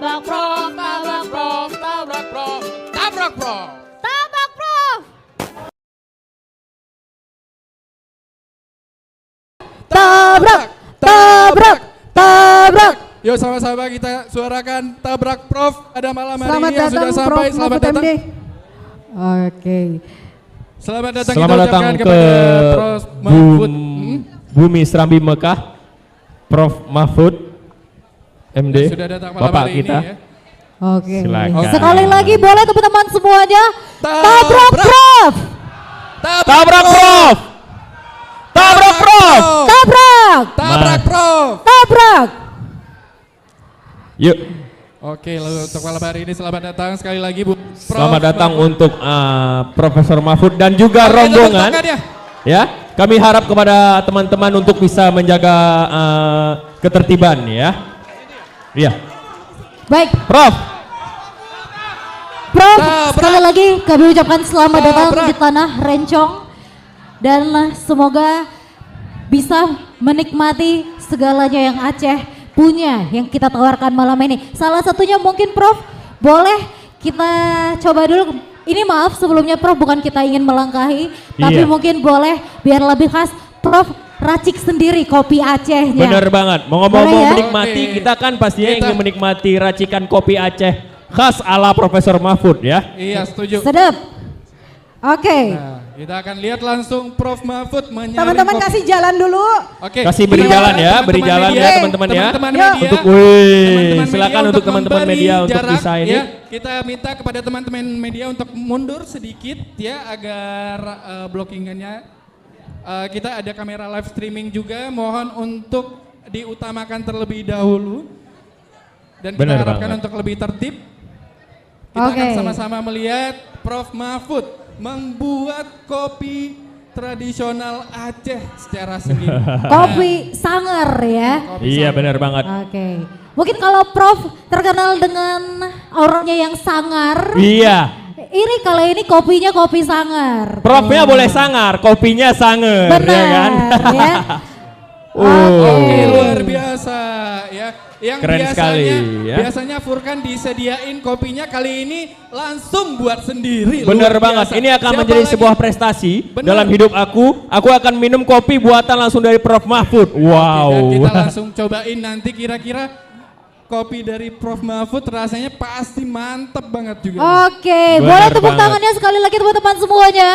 Tabrak Prof, tabrak Prof, tabrak Prof, tabrak Prof. Tabrak Prof. Tabrak, tabrak, tabrak. Yuk sama-sama kita suarakan tabrak Prof pada malam hari ini yang sudah sampai. Selamat datang. Oke. Selamat datang Selamat kita datang ucapkan ke kepada Prof Mahfud. Bumi Serambi Mekah, Prof Mahfud, MD, Yang sudah datang malam Bapak hari kita. ini ya. Oke. Silakan. Sekali lagi boleh teman-teman semuanya. Tabrak Tabrak. Prof. Tabrak Prof! Tabrak Prof! Tabrak. Tabrak Prof. Tabrak. Yuk, Oke, lalu untuk malam hari ini selamat datang sekali lagi Bu. Prof selamat datang Mahfud. untuk Profesor Mahfud dan juga Oke, rombongan. tepuk tangan ya. Ya, kami harap kepada teman-teman untuk bisa menjaga ketertiban ya. Iya, Baik, Prof. Prof, Tabrak. sekali lagi kami ucapkan selamat datang Tabrak. di tanah Rencong dan semoga bisa menikmati segalanya yang Aceh punya yang kita tawarkan malam ini. Salah satunya mungkin Prof, boleh kita coba dulu. Ini maaf sebelumnya Prof, bukan kita ingin melangkahi, tapi Iya. mungkin boleh biar lebih khas Prof racik sendiri kopi Acehnya. Bener banget. Mau ngomong Boleh ya? menikmati, Oke. kita kan pastinya Kita- ingin menikmati racikan kopi Aceh khas ala Profesor Mahfud ya. Iya, setuju. Sedap. Oke. Nah, kita akan lihat langsung Prof Mahfud menyaring Teman-teman kopi. kasih jalan dulu. Oke. Kasih beri Iya, jalan ya, beri teman-teman jalan media. ya teman-teman ya. Teman-teman Yuk. media. Untuk wih, Teman-teman silakan media untuk teman-teman memberi media untuk jarak, bisa ini. ya. Kita minta kepada teman-teman media untuk mundur sedikit ya agar blockingannya. Kita ada kamera live streaming juga, mohon untuk diutamakan terlebih dahulu. Dan kita Benar harapkan banget. untuk lebih tertib. Kita Oke. akan sama-sama melihat Prof Mahfud membuat kopi tradisional Aceh secara sendiri. Kopi Sanger ya. Kopi Iya sangat. benar banget. Oke. Mungkin kalau Prof terkenal dengan orangnya yang sangar. Iya, Ini kali ini kopinya kopi sangar. profnya boleh sangar, kopinya sanger Benar ya kan. ya. Oke, luar biasa ya. Yang Keren biasanya, sekali, ya. biasanya Furkan disediain kopinya, kali ini langsung buat sendiri. Bener luar banget, biasa. ini akan Siapa menjadi lagi? sebuah prestasi Bener. dalam hidup aku. Aku akan minum kopi buatan langsung dari Prof Mahfud. Dan Wow. kita langsung cobain nanti kira-kira kopi dari Prof Mahfud rasanya pasti mantep banget juga. Oke, Benar boleh tepuk banget. tangannya sekali lagi teman-teman semuanya.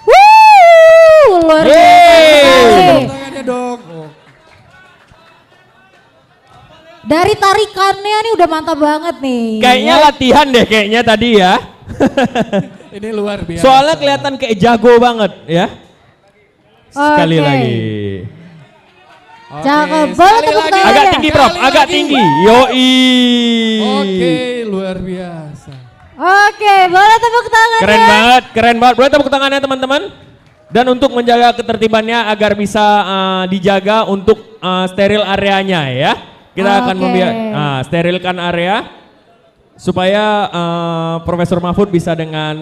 Wuh, luar Yeay. biasa. Tepuk tangannya dong. Oh. Dari tarikannya nih udah mantap banget nih. Kayaknya latihan deh kayaknya tadi ya. Ini luar biasa. Soalnya kelihatan kayak jago banget ya. Sekali Oke. lagi. Oke, Cakep. Boleh sekali tepuk lagi. tangan Agak ya? tinggi Prof, Sekali agak lagi. tinggi. Yoi. Oke, luar biasa. Oke, boleh tepuk tangan Keren ya. banget, keren banget. Boleh tepuk tangannya teman-teman. Dan untuk menjaga ketertibannya agar bisa dijaga untuk steril areanya ya. Kita akan Oke. sterilkan area supaya Profesor Mahfud bisa dengan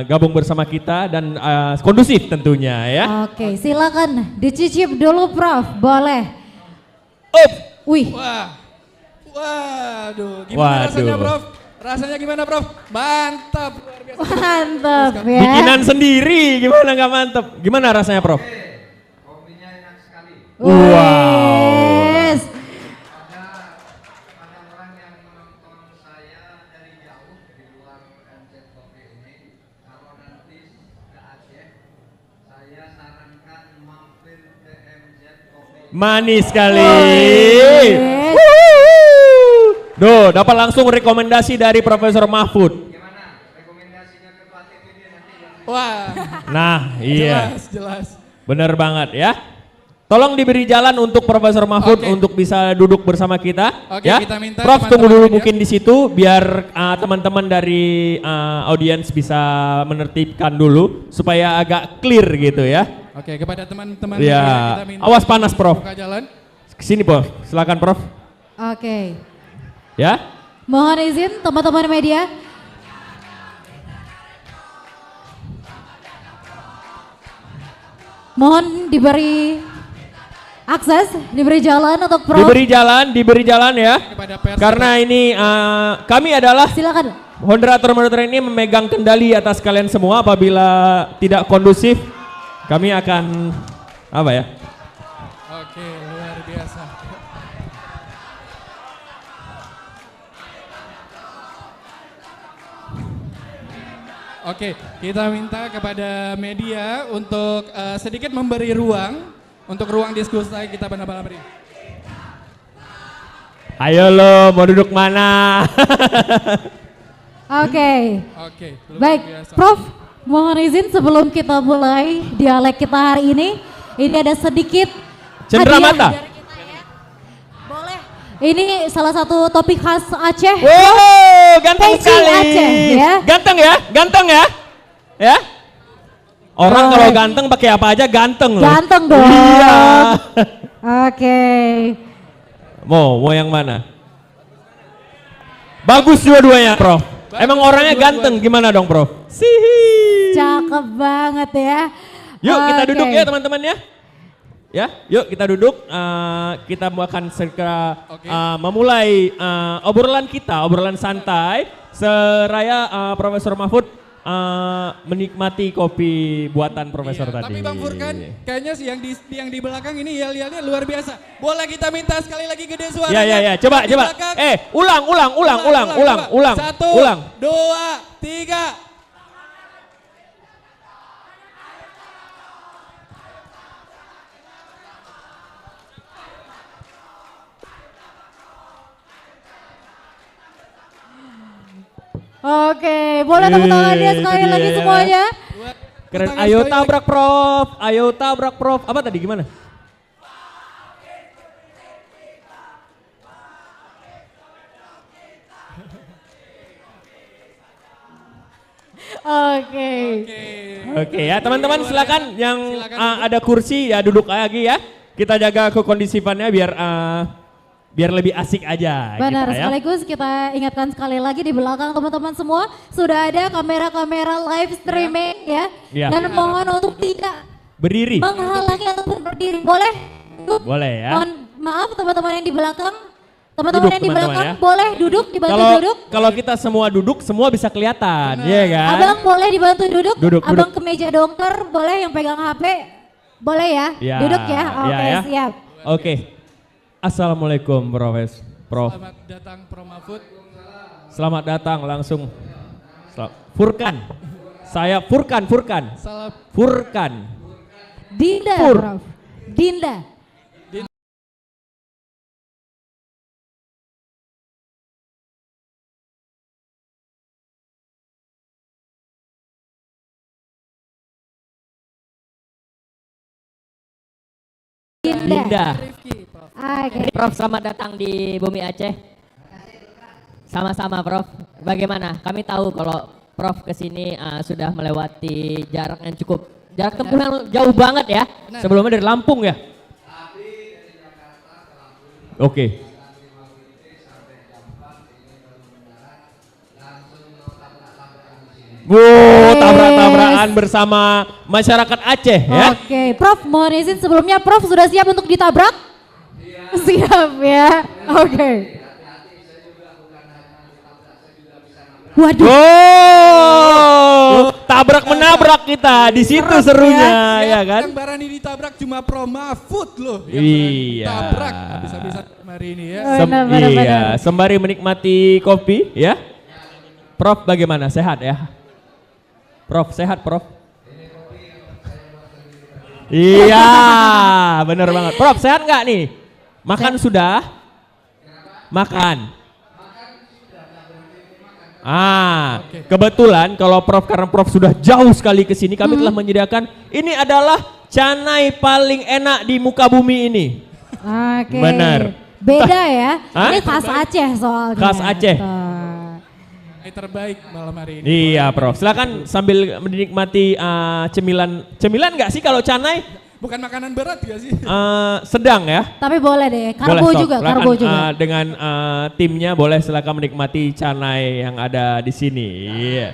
gabung bersama kita dan kondusif tentunya ya. Oke, silakan dicicip dulu Prof, boleh. Up. Wih, Wah, waduh, gimana rasanya Waduh. Prof? Rasanya gimana Prof? Mantap, luar biasa. mantap ya. Bikinan sendiri, gimana nggak mantep? Gimana rasanya Prof? Wes. Manis sekali. Wes. Duh, dapat langsung rekomendasi dari Profesor Mahfud. Wah, Nah, iya. jelas, jelas. Bener banget ya. Tolong diberi jalan untuk Profesor Mahfud Oke. untuk bisa duduk bersama kita. Oke, ya. kita minta Prof teman-teman tunggu dulu media. mungkin di situ biar teman-teman dari audiens bisa menertibkan dulu supaya agak clear gitu ya. Oke, kepada teman-teman Ya, media kita minta awas panas, Prof. buka jalan. Kesini Prof, silakan Prof. Oke. Ya. Mohon izin teman-teman media. Mohon diberi akses, diberi jalan untuk Prof. Diberi jalan ya. Kepada pers. Karena ini kami adalah Silakan. moderator ini memegang kendali atas kalian semua. Apabila tidak kondusif, kami akan apa ya? Oke, luar biasa. Oke, kita minta kepada media untuk sedikit memberi ruang untuk ruang diskusi kita pada malam hari ini. Ayo lo, mau duduk mana? Oke. Oke, luar Baik, biasa. Prof, mohon izin sebelum kita mulai dialek kita hari ini ada sedikit Cenderamata. hadiah dari kita ya. Boleh. Ini salah satu topik khas Aceh. Wow, ganteng Peci sekali. Aceh, ya. Ganteng ya. Ya. Orang kalau ganteng pakai apa aja ganteng loh. Ganteng dong. Iya. Oke. Mau yang mana? Bagus dua-duanya, Prof. Emang orangnya ganteng, gimana dong, Prof? Sihi. Cakep banget ya. Yuk kita Oke. duduk ya teman-teman ya. Ya, yuk kita duduk. Kita akan segera memulai obrolan santai seraya Profesor Mahfud menikmati kopi buatan Profesor Iya, tadi. tapi Bang Furkan, kayaknya sih yang di belakang ini yel-yelnya luar biasa. Boleh kita minta sekali lagi gede suaranya? Ya. Coba. Di belakang. Ulang. Satu, dua, tiga. Oke, boleh tepuk tangannya sekali itu lagi dia. semuanya. Keren. Tangan Ayo sekali tabrak Prof. Ayo tabrak Prof. Apa tadi gimana? Oke. Oke ya teman-teman silakan yang Silakan ada kursi ya duduk lagi ya. Kita jaga kekondisifannya biar lebih asik aja. Benar, kita, ya. sekaligus kita ingatkan sekali lagi di belakang teman-teman semua sudah ada kamera-kamera live streaming ya. Iya. Dan mohon untuk tidak Berdiri. menghalangi ataupun berdiri. Boleh? Boleh ya. Mohon maaf teman-teman yang di belakang. Teman-teman Duduk, yang di teman-teman, belakang ya. boleh duduk, dibantu Kalau duduk. kalau kita semua duduk semua bisa kelihatan, ya kan? Abang boleh dibantu duduk. Duduk, Abang duduk. ke meja dongker, boleh yang pegang HP. Boleh ya? Ya, Duduk ya. Oke, ya. siap. Oke. Assalamualaikum Prof. Selamat datang Prof Mahfud. Selamat datang langsung. Furkan. Saya Furkan. Salam. Furkan. Dinda, Pur. Prof. Dinda. Dinda. Oke. Prof, selamat datang di Bumi Aceh. Sama-sama Prof. Bagaimana? Kami tahu kalau Prof kesini sudah melewati jarak yang cukup, jarak tempuh yang jauh banget ya. Sebelumnya dari Lampung ya? Oke. Tabrak-tabrakan bersama masyarakat Aceh ya. Oke, Prof, mohon izin sebelumnya Prof sudah siap untuk ditabrak? Siap ya. Oke. Waduh. Oh, tabrak menabrak kita di situ serunya ya kan? Yang berani ditabrak cuma Prof Mahfud loh. Yang Iya. Tabrak habis-habisan hari ini ya. Iya, sembari menikmati kopi ya. Prof bagaimana? Sehat ya? Prof sehat Prof? Iya, bener banget. Prof sehat nggak nih? Makan sudah? Makan. Kebetulan kalau Prof karena Prof sudah jauh sekali ke sini, kami telah menyediakan ini adalah canai paling enak di muka bumi ini. Oke. Benar. Beda ya. Hah? Ini khas Aceh soalnya. Khas Aceh. Tuh. Yang terbaik malam hari ini. Iya, Prof. Silakan sambil menikmati cemilan. Cemilan nggak sih kalau canai? Bukan makanan berat gak sih? Sedang ya. Tapi boleh deh. Karbo Boleh, Sob. juga, Silakan, karbo juga. dengan timnya boleh silakan menikmati canai yang ada di sini. Iya.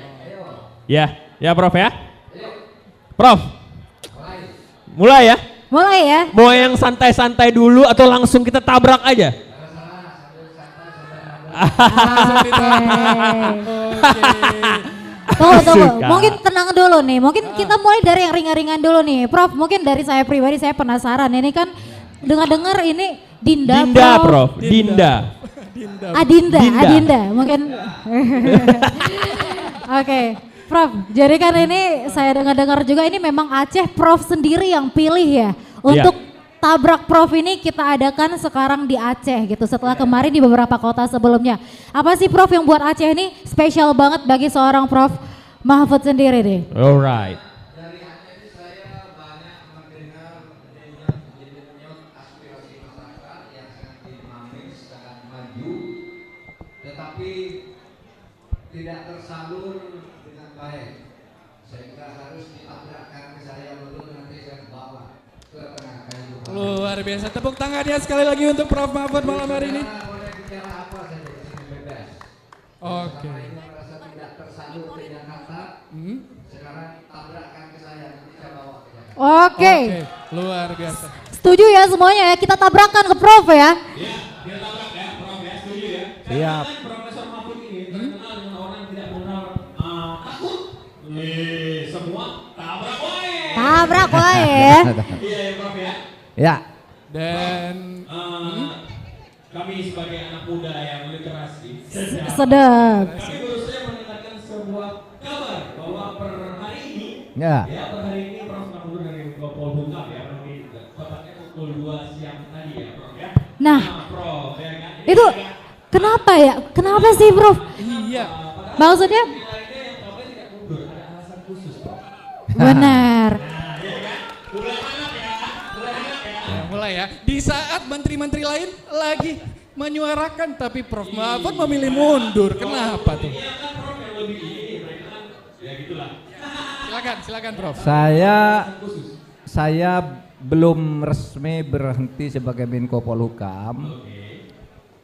Ya, ya Prof ya. Prof. Mulai ya. Mulai ya. Mau yang santai-santai dulu atau langsung kita tabrak aja? Tunggu. Suka. Mungkin tenang dulu nih. Mungkin kita mulai dari yang ringan-ringan dulu nih. Prof, mungkin dari saya pribadi saya penasaran. Ini kan dengar-dengar ini Dinda, Prof. Dinda. Adinda mungkin. Oke, Prof. Jadi kan ini saya dengar-dengar juga ini memang Aceh Prof sendiri yang pilih ya untuk tabrak Prof ini kita adakan sekarang di Aceh gitu setelah kemarin di beberapa kota sebelumnya. Apa sih Prof yang buat Aceh ini spesial banget bagi seorang Prof Mahfud sendiri deh? Alright. Dari Aceh ini saya banyak mendengar aspirasi masyarakat yang sangat dinamis, sangat maju, tetapi tidak tersalur dengan baik, sehingga harus ditabrakkan ke saya dulu nanti saya bawa ke tengah kayu. Luar biasa. Tepuk tangannya sekali lagi untuk Prof Mahfud malam hari ini. Boleh bicara apa saja di sini bebas. Oke. Karena ini merasa tidak tersalur ke Jakarta, sekarang tabrakkan ke saya nanti saya bawa ke Jakarta. Oke. Luar biasa. Setuju ya semuanya ya kita tabrakan ke Prof ya. Siap. Profesor Mahfud ini terkenal dengan orang tidak pernah takut. Semua tabrak wae. Tabrak wae ya. Iya ya Prof ya. Ya. Dan Kami sebagai anak muda yang literasi Sedap. kami baru saja mendengarkan sebuah kabar bahwa per hari ini Ya. per hari ini Prof Mahfud dari Polhukam ya nanti tepatnya pukul 2 siang tadi ya Prof ya. Nah, Prof ya kan. itu kenapa ya? Kenapa sih Prof? iya. Maksudnya? Benar. Mulai ya. Di saat menteri-menteri lain lagi menyuarakan tapi Prof Mahfud memilih mundur. Kenapa tuh? Silakan Prof. Saya belum resmi berhenti sebagai Menko Polhukam.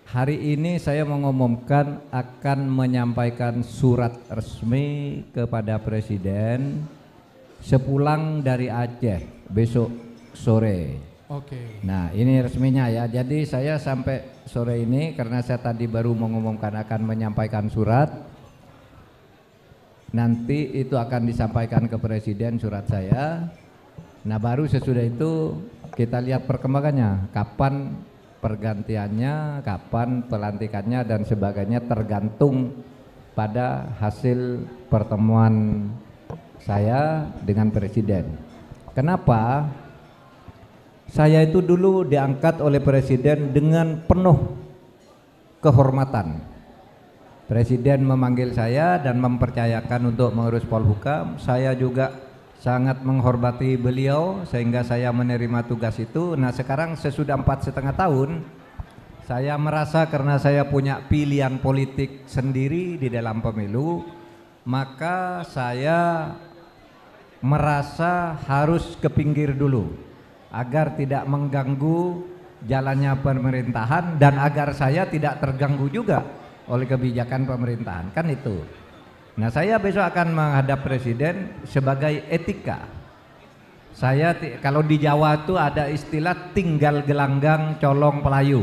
Hari ini saya mengumumkan akan menyampaikan surat resmi kepada Presiden sepulang dari Aceh besok sore. Oke. Nah ini resminya ya, jadi saya sampai sore ini karena saya tadi baru mengumumkan akan menyampaikan surat. Nanti itu akan disampaikan ke Presiden surat saya. Nah baru sesudah itu kita lihat perkembangannya, kapan pergantiannya, kapan pelantikannya dan sebagainya tergantung pada hasil pertemuan saya dengan Presiden. Kenapa? Saya itu dulu diangkat oleh Presiden dengan penuh kehormatan. Presiden memanggil saya dan mempercayakan untuk mengurus Polhukam. Saya juga sangat menghormati beliau sehingga saya menerima tugas itu. Nah sekarang sesudah 4,5 tahun, saya merasa karena saya punya pilihan politik sendiri di dalam pemilu, maka saya merasa harus ke pinggir dulu agar tidak mengganggu jalannya pemerintahan dan agar saya tidak terganggu juga oleh kebijakan pemerintahan, kan itu. Nah saya besok akan menghadap Presiden sebagai etika. Saya kalau di Jawa itu ada istilah tinggal gelanggang colong pelayu,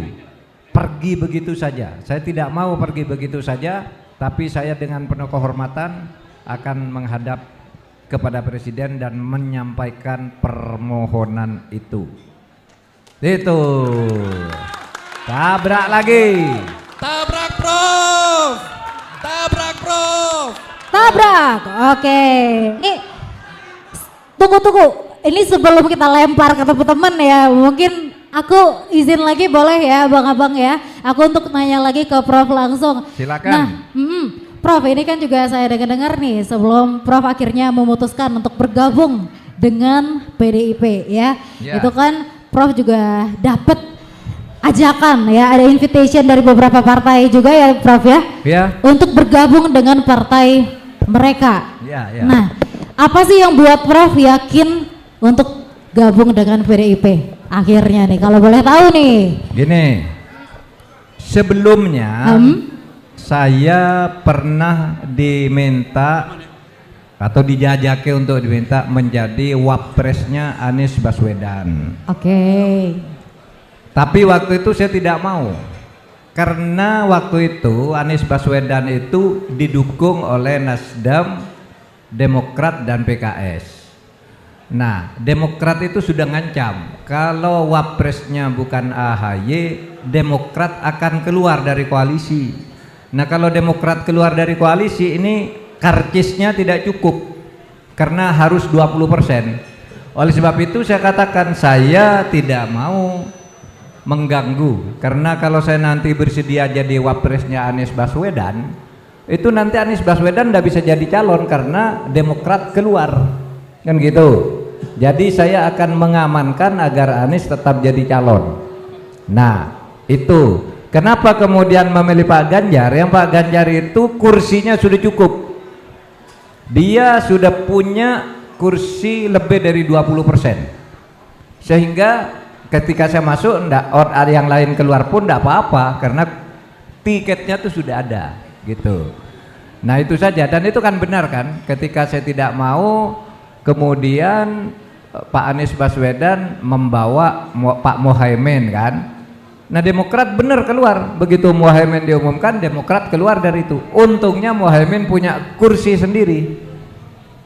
pergi begitu saja. Saya tidak mau pergi begitu saja, tapi saya dengan penuh kehormatan akan menghadap kepada Presiden dan menyampaikan permohonan itu. Itu. Tabrak lagi. Tabrak Prof. Tabrak Prof. Tabrak. Oke. Ini tunggu. Ini sebelum kita lempar ke teman-teman ya, mungkin aku izin lagi boleh ya Abang-abang ya. Aku untuk nanya lagi ke Prof langsung. Silakan. Nah, Prof ini kan juga saya dengar nih sebelum Prof akhirnya memutuskan untuk bergabung dengan PDIP ya. Ya. Itu kan Prof juga dapat ajakan ya, ada invitation dari beberapa partai juga ya Prof ya. Ya. Untuk bergabung dengan partai mereka. Ya. Nah, apa sih yang buat Prof yakin untuk gabung dengan PDIP akhirnya nih kalau boleh tahu nih? Gini. Sebelumnya saya pernah diminta atau dijajaki untuk diminta menjadi wapresnya Anies Baswedan. Oke. Tapi waktu itu saya tidak mau, karena waktu itu Anies Baswedan itu didukung oleh Nasdem, Demokrat dan PKS. Nah, Demokrat itu sudah ngancam kalau wapresnya bukan AHY, Demokrat akan keluar dari koalisi. Nah, kalau Demokrat keluar dari koalisi ini karcisnya tidak cukup karena harus 20%. Oleh sebab itu saya katakan saya tidak mau mengganggu, karena kalau saya nanti bersedia jadi wapresnya Anies Baswedan, itu nanti Anies Baswedan tidak bisa jadi calon karena Demokrat keluar, kan gitu. Jadi saya akan mengamankan agar Anies tetap jadi calon. Nah, itu kenapa kemudian memilih Pak Ganjar. Yang Pak Ganjar itu kursinya sudah cukup, dia sudah punya kursi lebih dari 20%, sehingga ketika saya masuk ada yang lain keluar pun tidak apa-apa karena tiketnya tuh sudah ada gitu. Nah itu saja, dan itu kan benar kan, ketika saya tidak mau kemudian Pak Anies Baswedan membawa Pak Muhaimin kan. Nah Demokrat benar keluar, begitu Muhaimin diumumkan Demokrat keluar dari itu. Untungnya Muhaimin punya kursi sendiri,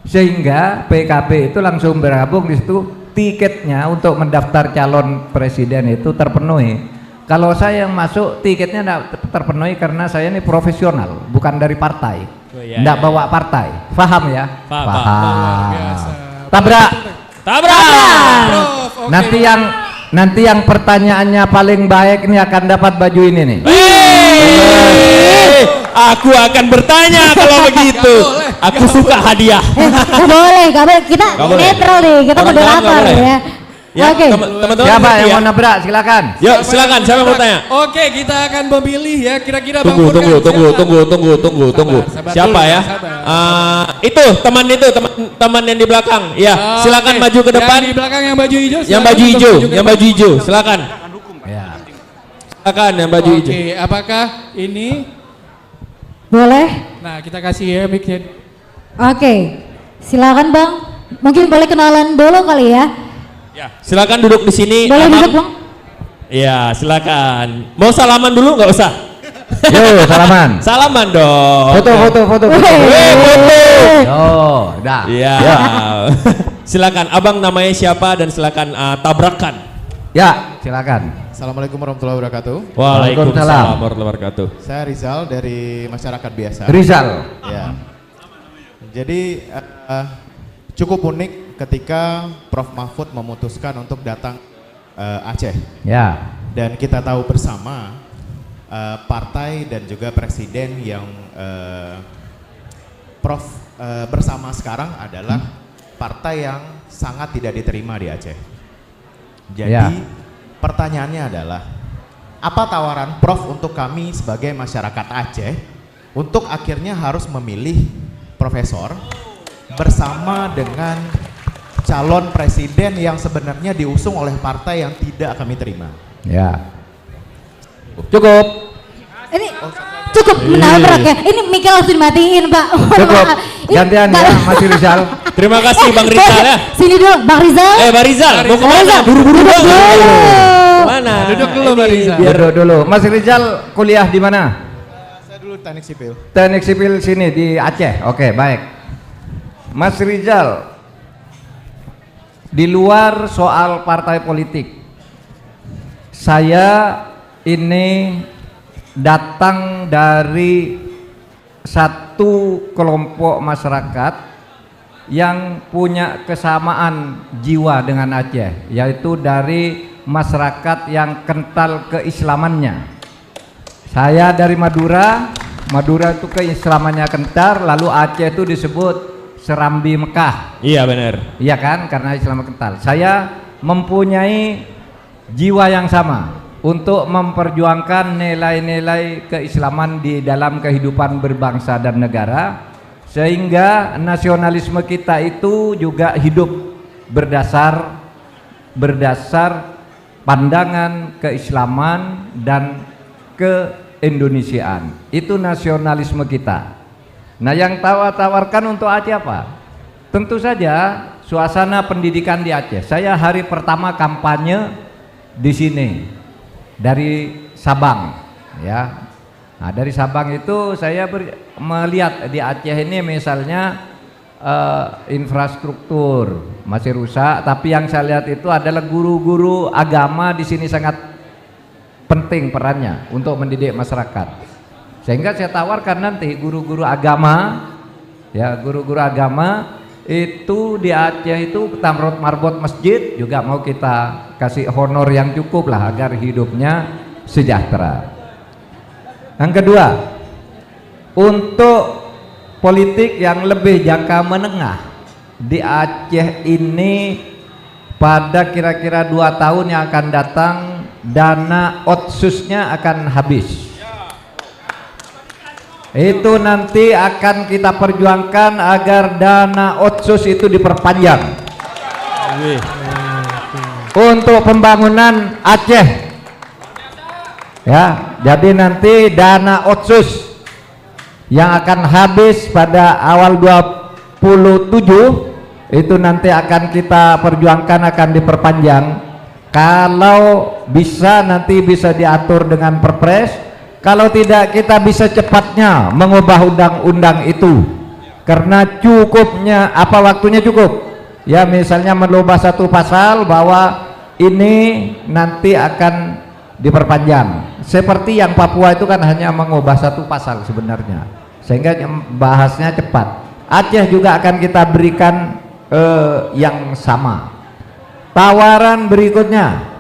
sehingga PKB itu langsung bergabung di situ. Tiketnya untuk mendaftar calon presiden itu terpenuhi. Kalau saya yang masuk tiketnya tidak terpenuhi karena saya ini profesional, bukan dari partai, tidak bawa partai. Paham ya? Paham. Tabrak. Prof, oke. Nanti yang pertanyaannya paling baik ini akan dapat baju ini nih. Aku akan bertanya kalau begitu. Aku suka hadiah. Gak boleh. Kita Gak boleh. netral nih, kita Orang moderator jalan gak boleh. ya. Ya, Oke. teman-teman Siapa ngerti yang ya? mau nabrak? Silakan. Yuk, silakan. Siapa yang mau tanya? Oke, kita akan memilih ya. Kira-kira Bang Tunggu, Furkan tunggu. Sabar, Siapa dulu, ya? sabar. Itu teman yang di belakang. Ya, silakan Oke, maju ke depan. Yang di belakang yang baju hijau. Yang silakan baju untuk hijau, maju ke yang depan. baju hijau. Silakan. Ya. Silakan yang baju hijau. Oke, apakah ini? Boleh? Nah, kita kasih ya mic-nya. Oke. Silakan Bang. Mungkin boleh kenalan dulu kali ya. Ya, silakan duduk di sini. Boleh Abang. duduk Bang? Iya, silakan. Mau salaman dulu nggak usah? Yuk, salaman. Salaman dong. Foto. Foto. Oh, dah. Iya. Ya. Silakan. Abang namanya siapa dan silakan tabrakan. Ya, silakan. Assalamualaikum warahmatullahi wabarakatuh. Waalaikumsalam warahmatullahi wabarakatuh. Saya Rizal dari masyarakat biasa. Rizal. Ya. Jadi cukup unik ketika Prof Mahfud memutuskan untuk datang Aceh. Ya. Dan kita tahu bersama partai dan juga presiden yang Prof bersama sekarang adalah partai yang sangat tidak diterima di Aceh. Jadi Ya. pertanyaannya adalah, apa tawaran Prof untuk kami sebagai masyarakat Aceh untuk akhirnya harus memilih profesor bersama dengan calon presiden yang sebenarnya diusung oleh partai yang tidak kami terima? Ya. Cukup. Ini cukup menabrak ya. Ini mic langsung dimatiin Pak. Mohon Cukup. maaf. Ini Gantian ya, Bang- Mas Rizal. Terima kasih Bang Rizal ya. Sini dulu Bang Rizal. Bang Rizal, mau Bang kemana? Rizal, Buru-buru duduk banget. dulu. Mana? Duduk dulu, Bang Rizal. Biar dulu. Mas Rizal kuliah di mana? Saya dulu teknik sipil. Teknik sipil sini di Aceh. Oke, baik. Mas Rizal, di luar soal partai politik, saya ini datang dari satu kelompok masyarakat yang punya kesamaan jiwa dengan Aceh, yaitu dari masyarakat yang kental keislamannya. Saya dari Madura. Madura itu keislamannya kental, lalu Aceh itu disebut Serambi Mekah. Iya benar. Iya kan, karena Islam kental. Saya mempunyai jiwa yang sama untuk memperjuangkan nilai-nilai keislaman di dalam kehidupan berbangsa dan negara, sehingga nasionalisme kita itu juga hidup berdasar pandangan keislaman dan keindonesiaan. Itu nasionalisme kita. Nah, yang tawarkan untuk Aceh apa? tentu saja suasana pendidikan di Aceh. Saya hari pertama kampanye di sini dari Sabang, ya. Nah, dari Sabang itu saya melihat di Aceh ini misalnya infrastruktur masih rusak, tapi yang saya lihat itu adalah guru-guru agama di sini sangat penting perannya untuk mendidik masyarakat. Sehingga saya tawarkan nanti guru-guru agama, ya, guru-guru agama itu di Aceh itu tamrot marbot masjid juga mau kita kasih honor yang cukup lah agar hidupnya sejahtera. Yang kedua, untuk politik yang lebih jangka menengah di Aceh ini pada kira-kira 2 tahun yang akan datang dana otsusnya akan habis. Itu nanti akan kita perjuangkan agar dana otsus itu diperpanjang untuk pembangunan Aceh, ya. Jadi nanti dana otsus yang akan habis pada awal 27 itu nanti akan kita perjuangkan akan diperpanjang. Kalau bisa nanti bisa diatur dengan perpres. Kalau tidak kita bisa cepatnya mengubah undang-undang itu, karena cukupnya apa waktunya cukup, ya, misalnya merubah satu pasal bahwa ini nanti akan diperpanjang, seperti yang Papua itu kan hanya mengubah satu pasal sebenarnya, sehingga bahasnya cepat. Aceh juga akan kita berikan yang sama. Tawaran berikutnya,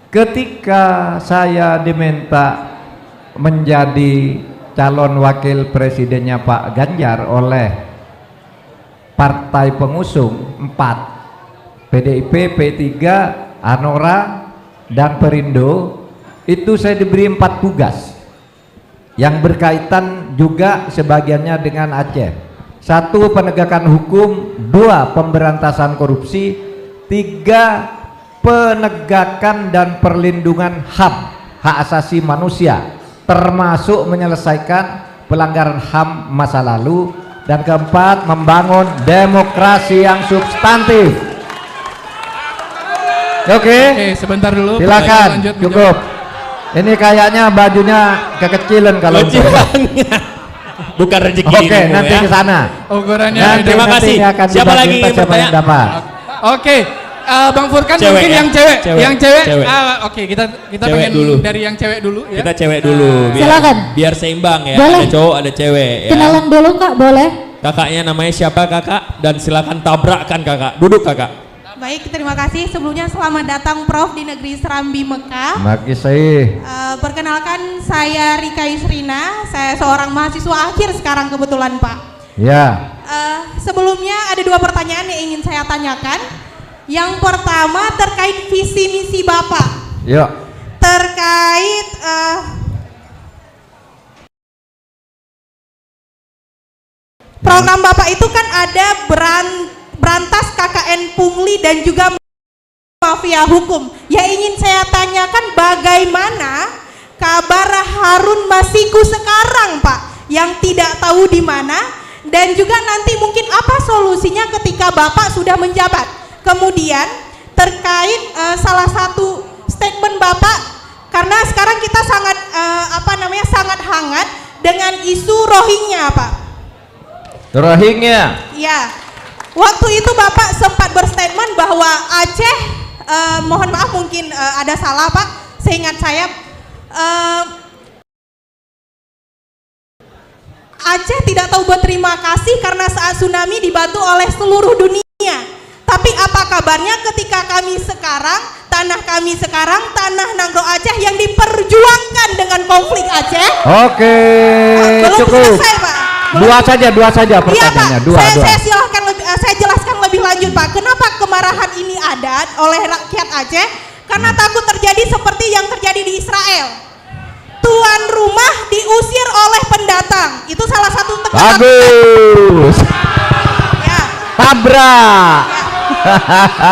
ketika saya diminta menjadi calon wakil presidennya Pak Ganjar oleh partai pengusung 4, PDIP, P3, Hanora, dan Perindo, itu saya diberi 4 tugas yang berkaitan juga sebagiannya dengan Aceh. 1, penegakan hukum, 2, pemberantasan korupsi, 3, penegakan dan perlindungan HAM, hak asasi manusia, termasuk menyelesaikan pelanggaran HAM masa lalu, dan keempat, membangun demokrasi yang substantif. Oke, sebentar dulu. silakan, cukup. Ini kayaknya bajunya kekecilan kalau Bukan rezeki. Oke, nanti ke sana. Ukurannya. Terima kasih. Siapa lagi ingin bertanya? Oke. Bang Furkan Cewek, mungkin ya? yang cewek. Cewek. Cewek. Oke, kita Cewek pengen dulu. dari yang cewek dulu ya. Kita cewek dulu. Silakan. Biar seimbang ya. Boleh. Ada cowok, ada cewek ya. Kenalan dulu Kak, boleh? Kakaknya namanya siapa kakak? Dan silakan tabrakkan kakak. Duduk kakak. Baik, terima kasih. Sebelumnya selamat datang Prof di negeri Serambi Mekah. Makasih. Perkenalkan, saya Rika Yusrina. Saya seorang mahasiswa akhir sekarang kebetulan Pak. Ya. Sebelumnya ada 2 pertanyaan yang ingin saya tanyakan. Yang pertama terkait visi misi Bapak. Yuk. Terkait program Bapak itu kan ada berantas KKN Pungli dan juga mafia hukum. Yang ingin saya tanyakan, bagaimana kabar Harun Masiku sekarang Pak, yang tidak tahu di mana, dan juga nanti mungkin apa solusinya ketika Bapak sudah menjabat. Kemudian terkait salah satu statement Bapak, karena sekarang kita sangat sangat hangat dengan isu Rohingya Pak. Rohingya. Ya, waktu itu Bapak sempat berstatement bahwa Aceh, mohon maaf mungkin ada salah Pak, seingat saya Aceh tidak tahu berterima kasih karena saat tsunami dibantu oleh seluruh dunia. Tapi apa kabarnya ketika kami sekarang, tanah Nanggro Aceh yang diperjuangkan dengan konflik Aceh? Oke, Belum cukup. selesai Pak. Dua saja pertanyaannya. Iya Pak, saya jelaskan lebih lanjut Pak. Kenapa kemarahan ini ada oleh rakyat Aceh? Karena takut terjadi seperti yang terjadi di Israel. Tuan rumah diusir oleh pendatang. Itu salah satu tekanan. Bagus. Ya. Tabrak. Ya.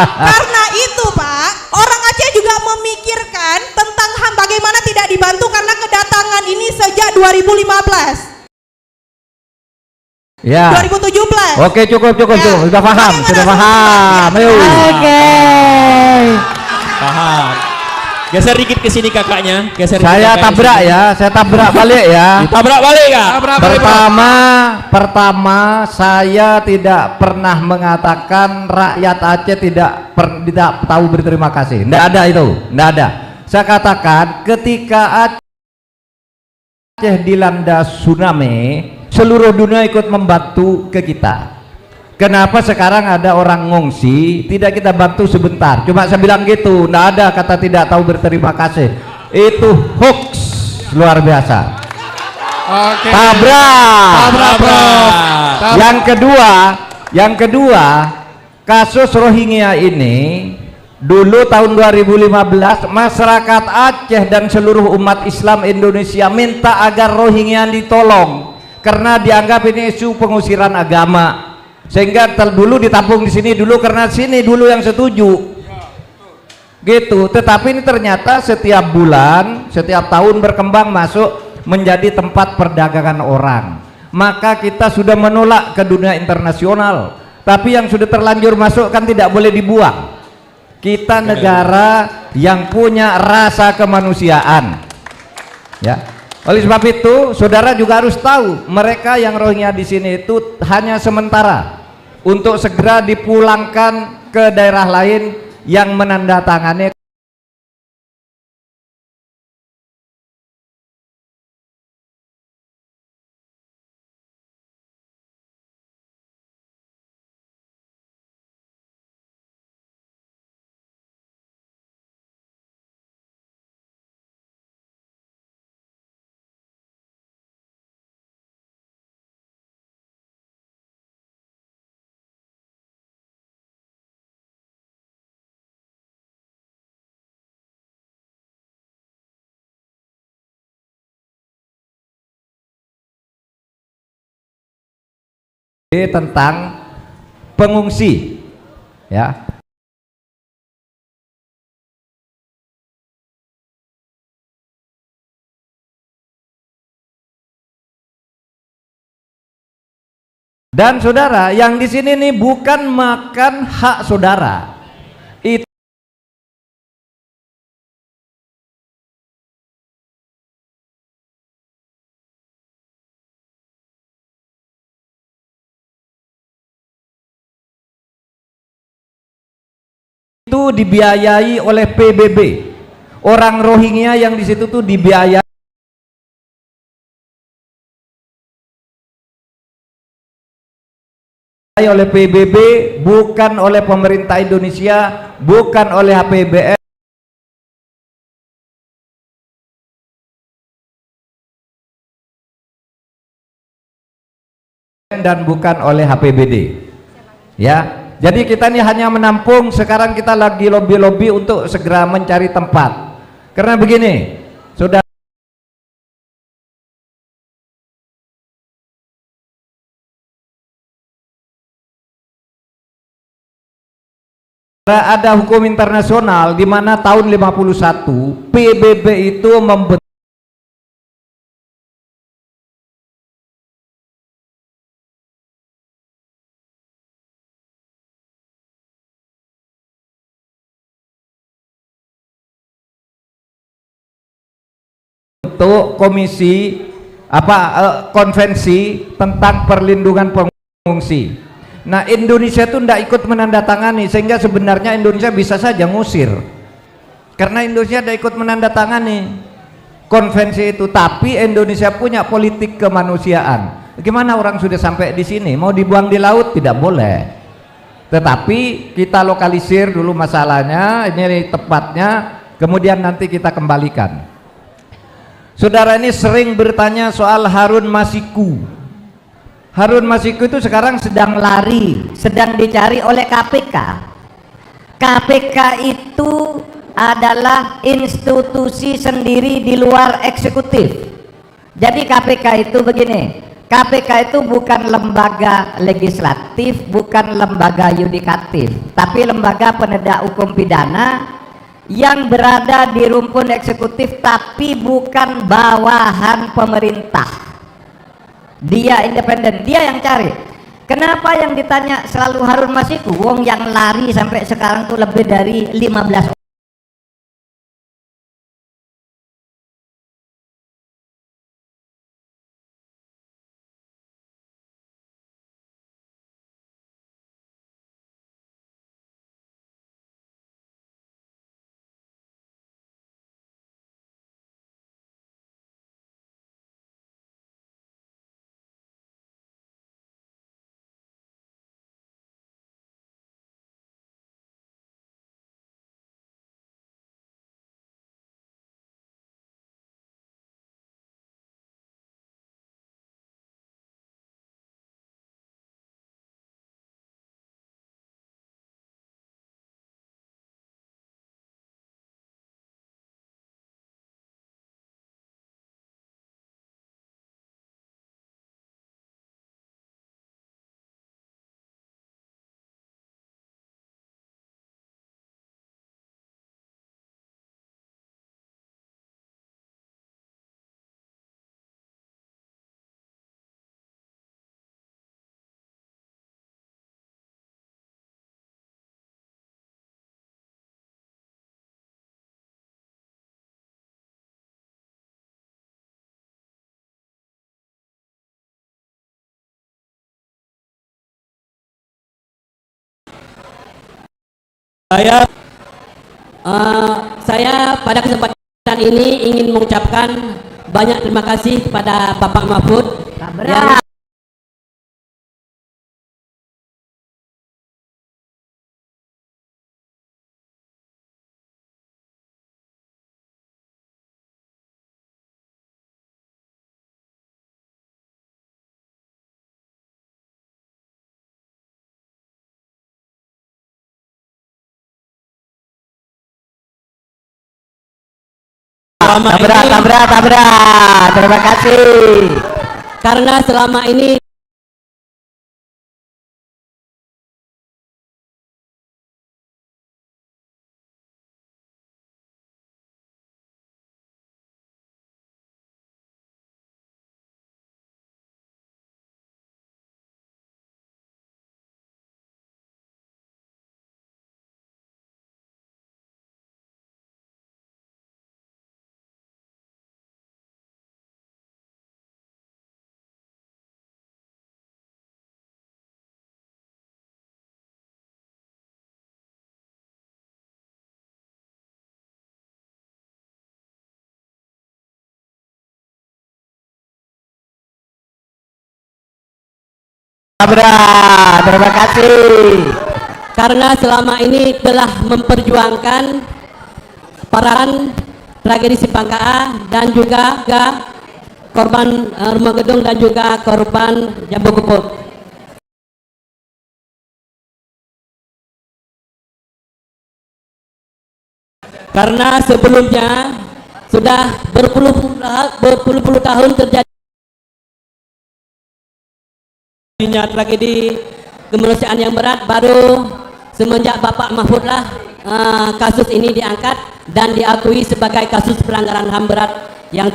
Karena itu Pak, orang Aceh juga memikirkan tentang HAM bagaimana tidak dibantu karena kedatangan ini sejak 2015. Ya. 2017. Oke, cukup. Ya. Sudah paham, Bagaimana sudah Sultan? paham. Ya, Ayo. Oke. Paham. Geser dikit ke sini kakaknya. Geser dikit Saya kakaknya tabrak sini. ya, saya tabrak balik ya. Tabrak balik kak. Tabrak balik, Prof. Pertama, saya tidak pernah mengatakan rakyat Aceh tidak tahu berterima kasih. Tidak ada itu, tidak ada. Saya katakan ketika Aceh dilanda tsunami, seluruh dunia ikut membantu ke kita. Kenapa sekarang ada orang ngungsi tidak kita bantu sebentar? Cuma saya bilang gitu, tidak ada kata tidak tahu berterima kasih. Itu hoax luar biasa. Oke. Tabrak. Prof. Yang kedua, kasus Rohingya ini dulu tahun 2015 masyarakat Aceh dan seluruh umat Islam Indonesia minta agar Rohingya ditolong karena dianggap ini isu pengusiran agama. Sehingga dulu ditampung di sini dulu karena sini dulu yang setuju. Gitu. Tetapi ini ternyata setiap bulan, setiap tahun berkembang masuk menjadi tempat perdagangan orang. Maka kita sudah menolak ke dunia internasional. Tapi yang sudah terlanjur masuk kan tidak boleh dibuang. Kita negara yang punya rasa kemanusiaan. Ya. Oleh sebab itu, saudara juga harus tahu mereka yang Rohingya di sini itu hanya sementara untuk segera dipulangkan ke daerah lain yang menandatangani tentang pengungsi, ya. Dan saudara, yang di sini nih bukan makan hak saudara. Itu dibiayai oleh PBB. Orang Rohingya yang di situ tuh dibiayai oleh PBB, bukan oleh pemerintah Indonesia, bukan oleh APBN dan bukan oleh HPBD. Ya. Jadi kita ini hanya menampung, sekarang kita lagi lobby-lobby untuk segera mencari tempat. Karena begini, saudara, ada hukum internasional di mana tahun 51 PBB itu membentuk komisi konvensi tentang perlindungan pengungsi. Nah, Indonesia itu tidak ikut menandatangani, sehingga sebenarnya Indonesia bisa saja ngusir karena Indonesia tidak ikut menandatangani konvensi itu. Tapi Indonesia punya politik kemanusiaan. Gimana orang sudah sampai di sini mau dibuang di laut? Tidak boleh. Tetapi kita lokalisir dulu masalahnya, ini tepatnya, kemudian nanti kita kembalikan. Saudara ini sering bertanya soal Harun Masiku. Harun Masiku itu sekarang sedang lari, sedang dicari oleh KPK. KPK itu adalah institusi sendiri di luar eksekutif. Jadi KPK itu begini, KPK itu bukan lembaga legislatif, bukan lembaga yudikatif, tapi lembaga penegak hukum pidana yang berada di rumpun eksekutif tapi bukan bawahan pemerintah. dia independen, dia yang cari. Kenapa yang ditanya selalu Harun Masiku? Wong yang lari sampai sekarang tuh lebih dari 15 Saya pada kesempatan ini ingin mengucapkan banyak terima kasih kepada Bapak Mahfud yang tabrak. Terima kasih. karena selama ini Terima kasih. karena selama ini telah memperjuangkan peran tragedi Simpang KA dan juga korban rumah gedung dan juga korban Jambu Gupuk. Karena sebelumnya sudah berpuluh-puluh tahun terjadi tragedi kemanusiaan yang berat, baru semenjak Bapak Mahfud lah kasus ini diangkat dan diakui sebagai kasus pelanggaran HAM berat yang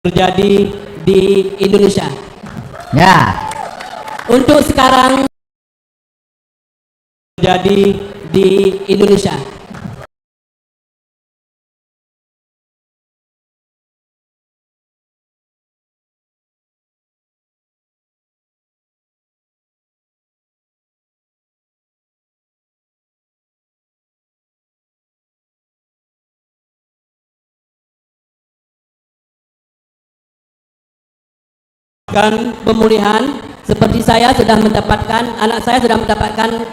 terjadi di Indonesia. Ya. Untuk sekarang terjadi di Indonesia. Pemulihan seperti saya sudah mendapatkan, anak saya sudah mendapatkan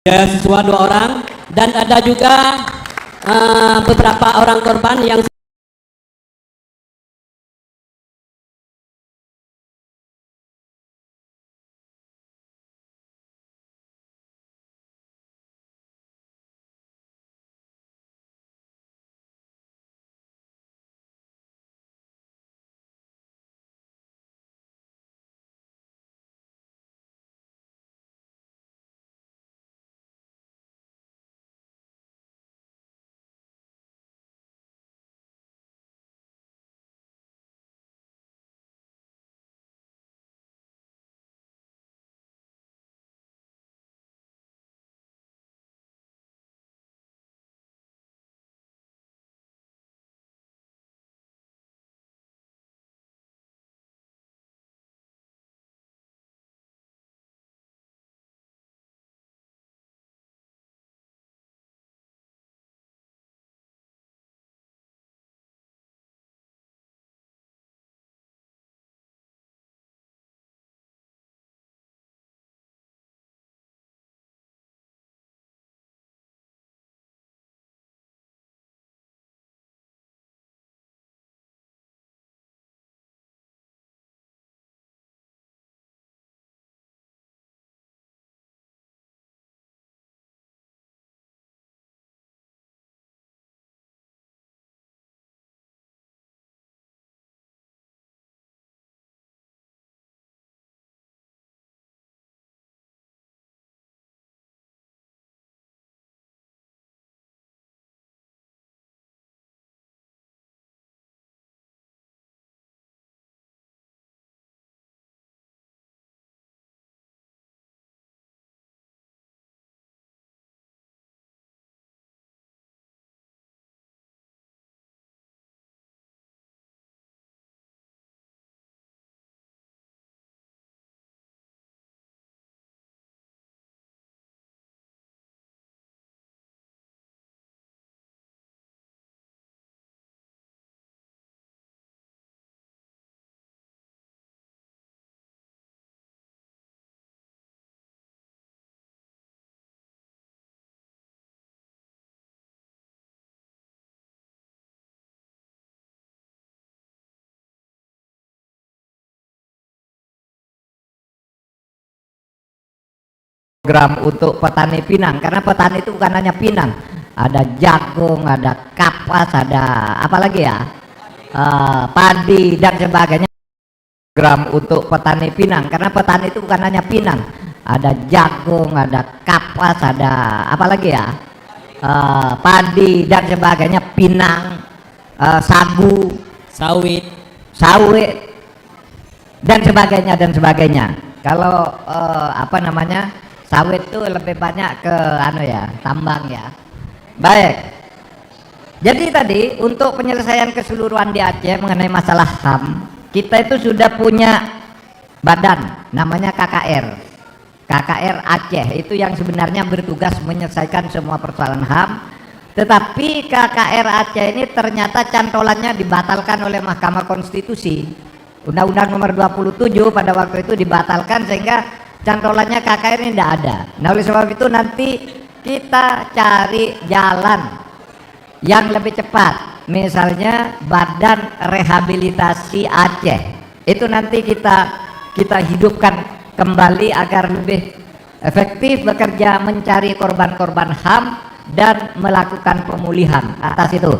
beasiswa 2 orang, dan ada juga beberapa orang korban yang program untuk petani Pinang, karena petani itu bukan hanya Pinang, ada jagung, ada kapas, ada apa lagi ya, padi dan sebagainya. Program untuk petani Pinang, karena petani itu bukan hanya Pinang, ada jagung, ada kapas, ada apa lagi ya, padi dan sebagainya, pinang, sagu, Sawit. dan sebagainya. Kalau apa namanya, sawit itu lebih banyak ke tambang ya. Baik. Jadi tadi untuk penyelesaian keseluruhan di Aceh mengenai masalah HAM, kita itu sudah punya badan namanya KKR Aceh, itu yang sebenarnya bertugas menyelesaikan semua persoalan HAM. Tetapi KKR Aceh ini ternyata cantolannya dibatalkan oleh Mahkamah Konstitusi. Undang-Undang nomor 27 pada waktu itu dibatalkan, sehingga cantolannya KKR ini tidak ada. Nah, oleh sebab itu nanti kita cari jalan yang lebih cepat, misalnya Badan Rehabilitasi Aceh, itu nanti kita hidupkan kembali agar lebih efektif bekerja mencari korban-korban HAM dan melakukan pemulihan atas itu.